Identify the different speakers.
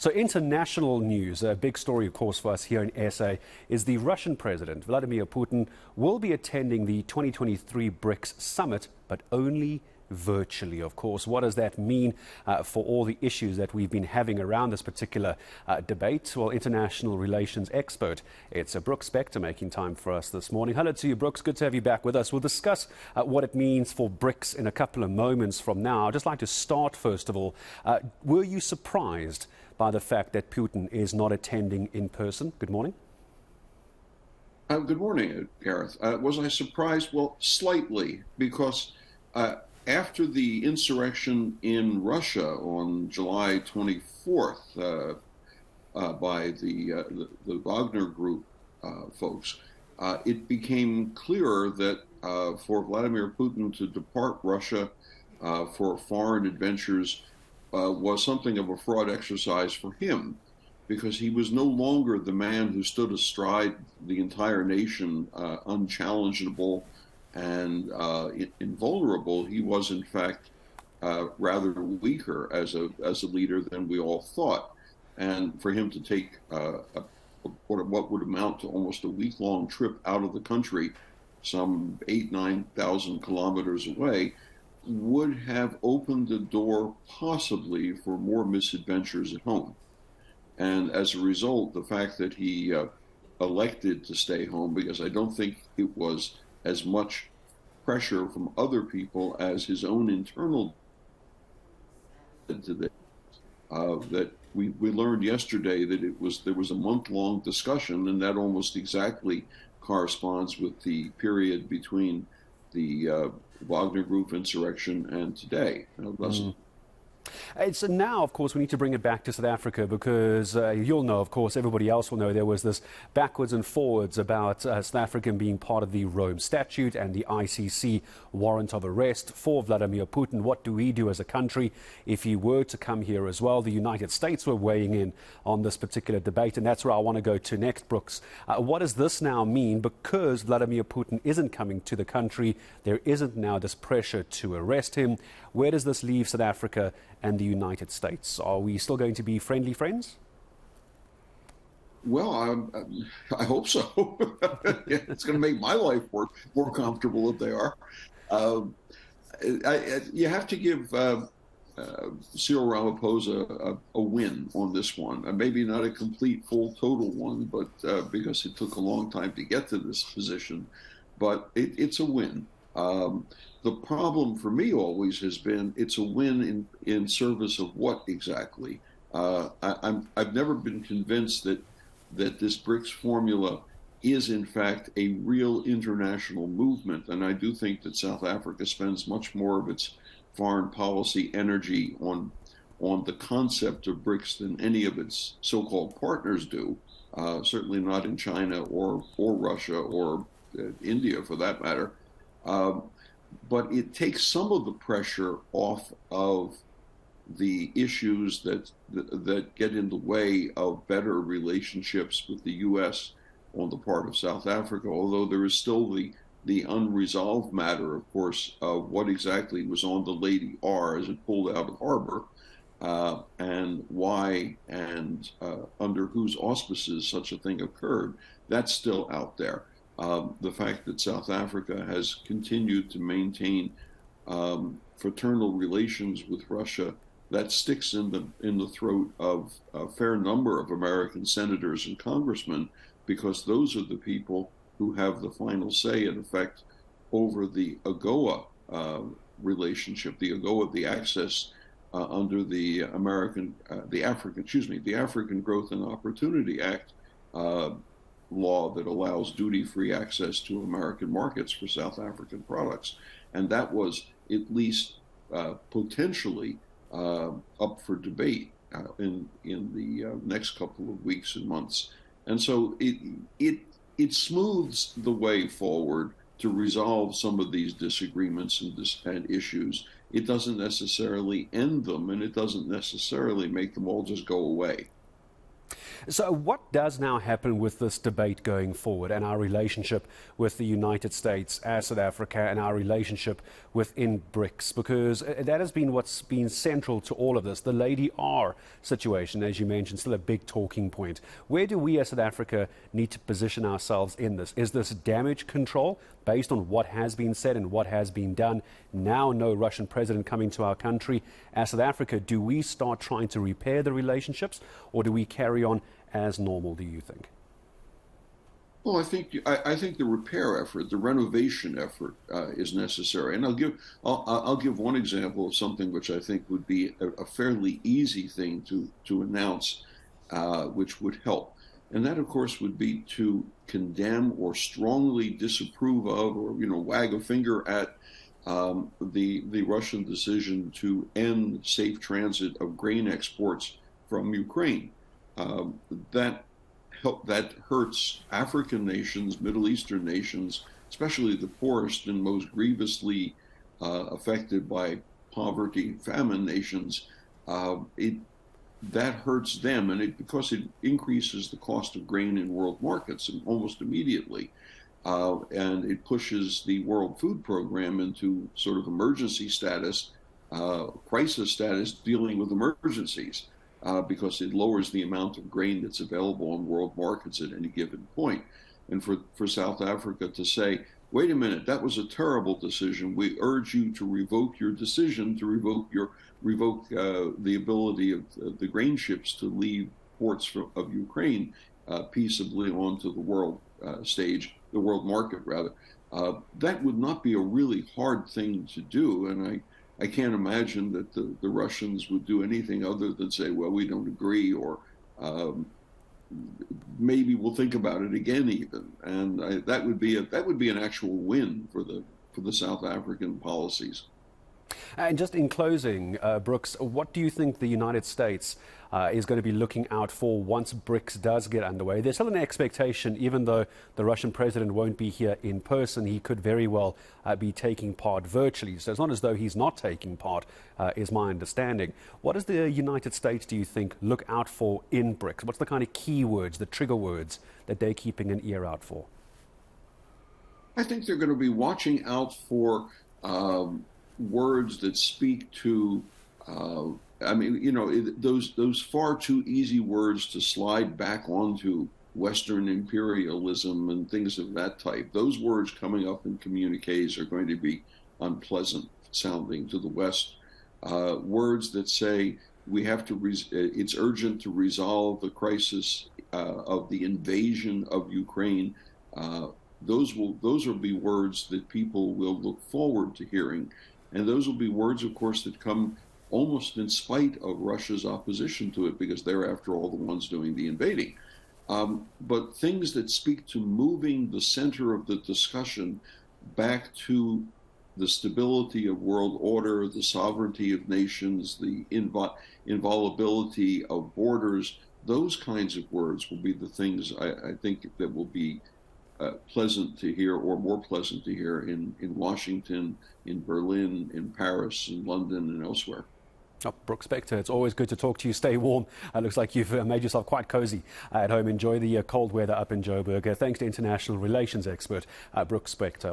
Speaker 1: So international news, a big story, of course, for us here in SA, is the Russian President, Vladimir Putin, will be attending the 2023 BRICS Summit, but only virtually, of course. What does that mean for all the issues that we've been having around this particular debate? Well, international relations expert, it's Brooks Spector making time for us this morning. Hello to you, Brooks. Good to have you back with us. We'll discuss what it means for BRICS in a couple of moments from now. I'd just like to start, first of all, were you surprised by the fact that Putin is not attending in person? Good morning.
Speaker 2: Good morning, Gareth. Was I surprised? Well, slightly, because after the insurrection in Russia on July 24th by the Wagner Group folks, it became clearer that for Vladimir Putin to depart Russia for foreign adventures was something of a fraud exercise for him, because he was no longer the man who stood astride the entire nation, unchallengeable and invulnerable. He was, in fact, rather weaker as a leader than we all thought. And for him to take what would amount to almost a week-long trip out of the country, some 9,000 kilometers away, would have opened the door possibly for more misadventures at home. And as a result, the fact that he elected to stay home, because I don't think it was as much pressure from other people as his own internal today, that we learned yesterday that there was a month-long discussion, and that almost exactly corresponds with the period between the Wagner Group insurrection and today.
Speaker 1: It's now, of course, we need to bring it back to South Africa, because you'll know, of course, everybody else will know, there was this backwards and forwards about South Africa being part of the Rome Statute and the ICC warrant of arrest for Vladimir Putin. What do we do as a country if he were to come here as well? The United States were weighing in on this particular debate, and that's where I want to go to next, Brooks. What does this now mean? Because Vladimir Putin isn't coming to the country, there isn't now this pressure to arrest him. Where does this leave South Africa and the United States? Are we still going to be friendly friends?
Speaker 2: Well, I hope so. It's going to make my life more comfortable if they are. You have to give Cyril Ramaphosa a win on this one. Maybe not a complete, full, total one, but because it took a long time to get to this position. But it's a win. The problem for me always has been it's a win in service of what exactly? I've never been convinced that this BRICS formula is in fact a real international movement, and I do think that South Africa spends much more of its foreign policy energy on the concept of BRICS than any of its so-called partners do. Certainly not in China or Russia or India, for that matter. But it takes some of the pressure off of the issues that get in the way of better relationships with the U.S. on the part of South Africa, although there is still the unresolved matter, of course, of what exactly was on the Lady R as it pulled out of harbor, and why and under whose auspices such a thing occurred. That's still out there. The fact that South Africa has continued to maintain fraternal relations with Russia, that sticks in the throat of a fair number of American senators and congressmen, because those are the people who have the final say, in effect, over the AGOA relationship, the AGOA, the access under the African Growth and Opportunity Act law that allows duty-free access to American markets for South African products. And that was at least potentially up for debate in the next couple of weeks and months. And so it smooths the way forward to resolve some of these disagreements and issues. It doesn't necessarily end them, and it doesn't necessarily make them all just go away.
Speaker 1: So what does now happen with this debate going forward and our relationship with the United States as South Africa and our relationship within BRICS? Because that has been what's been central to all of this. The Lady R situation, as you mentioned, still a big talking point. Where do we as South Africa need to position ourselves in this? Is this damage control based on what has been said and what has been done? Now no Russian president coming to our country. As South Africa, do we start trying to repair the relationships, or do we carry on as normal, do you think?
Speaker 2: Well, I think the repair effort, the renovation effort, is necessary, and I'll give one example of something which I think would be a fairly easy thing to announce, which would help, and that, of course, would be to condemn or strongly disapprove of, or wag a finger at the Russian decision to end safe transit of grain exports from Ukraine. That hurts African nations, Middle Eastern nations, especially the poorest and most grievously affected by poverty, famine nations. That hurts them, and because it increases the cost of grain in world markets almost immediately, and it pushes the World Food Program into sort of emergency status, crisis status, dealing with emergencies. Because it lowers the amount of grain that's available on world markets at any given point. And for South Africa to say, wait a minute, that was a terrible decision. We urge you to revoke your decision, to revoke the ability of the grain ships to leave ports of Ukraine peaceably onto the world stage, the world market rather. That would not be a really hard thing to do, and I can't imagine that the Russians would do anything other than say, well, we don't agree, or maybe we'll think about it again even. And that would be an actual win for the South African policies.
Speaker 1: And just in closing, Brooks, what do you think the United States is going to be looking out for once BRICS does get underway? There's still an expectation, even though the Russian president won't be here in person, he could very well be taking part virtually. So it's not as though he's not taking part, is my understanding. What does the United States, do you think, look out for in BRICS? What's the kind of keywords, the trigger words that they're keeping an ear out for?
Speaker 2: I think they're going to be watching out for words that speak to, those far too easy words to slide back onto Western imperialism and things of that type. Those words coming up in communiques are going to be unpleasant sounding to the West. Words that say we have to, it's urgent to resolve the crisis of the invasion of Ukraine. Those will be words that people will look forward to hearing. And those will be words, of course, that come almost in spite of Russia's opposition to it, because they're, after all, the ones doing the invading. But things that speak to moving the center of the discussion back to the stability of world order, the sovereignty of nations, the inviolability of borders, those kinds of words will be the things I think that will be pleasant to hear, or more pleasant to hear, in Washington, in Berlin, in Paris, in London, and elsewhere.
Speaker 1: Oh, Brooks Spector, it's always good to talk to you. Stay warm. It looks like you've made yourself quite cozy at home. Enjoy the cold weather up in Joburg. Thanks to international relations expert Brooks Spector.